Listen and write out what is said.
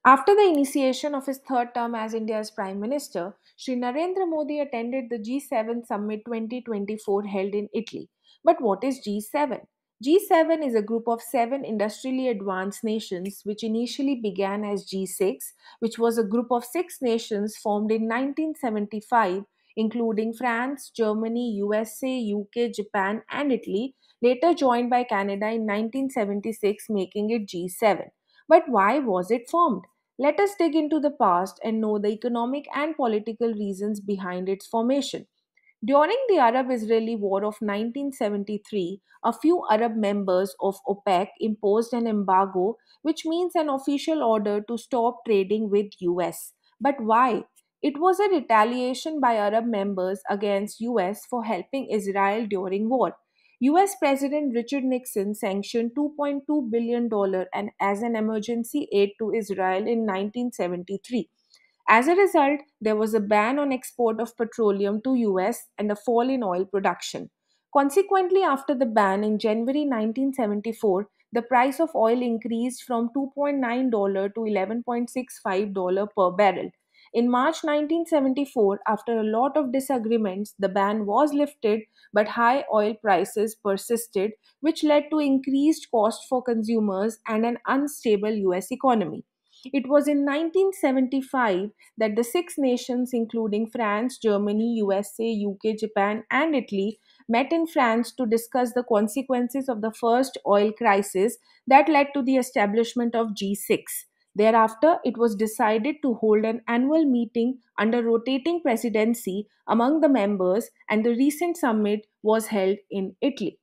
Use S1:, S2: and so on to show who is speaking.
S1: After the initiation of his third term as India's Prime Minister, Sri Narendra Modi attended the G7 Summit 2024 held in Italy. But what is G7? G7 is a group of seven industrially advanced nations which initially began as G6, which was a group of six nations formed in 1975, including France, Germany, USA, UK, Japan, and Italy, later joined by Canada in 1976, making it G7. But why was it formed? Let us dig into the past and know the economic and political reasons behind its formation. During the Arab Israeli War of 1973, a few Arab members of OPEC imposed an embargo, which means an official order to stop trading with US. But why? It was a retaliation by Arab members against US for helping Israel during war. US President Richard Nixon sanctioned $2.2 billion and as an emergency aid to Israel in 1973. As a result, there was a ban on export of petroleum to US and a fall in oil production. Consequently, after the ban in January 1974, the price of oil increased from $2.9 to $11.65 per barrel. In March 1974, after a lot of disagreements, the ban was lifted, but high oil prices persisted, which led to increased cost for consumers and an unstable US economy. It was in 1975 that the six nations, including France, Germany, USA, UK, Japan, and Italy, met in France to discuss the consequences of the first oil crisis that led to the establishment of G6. Thereafter, it was decided to hold an annual meeting under rotating presidency among the members, and the recent summit was held in Italy.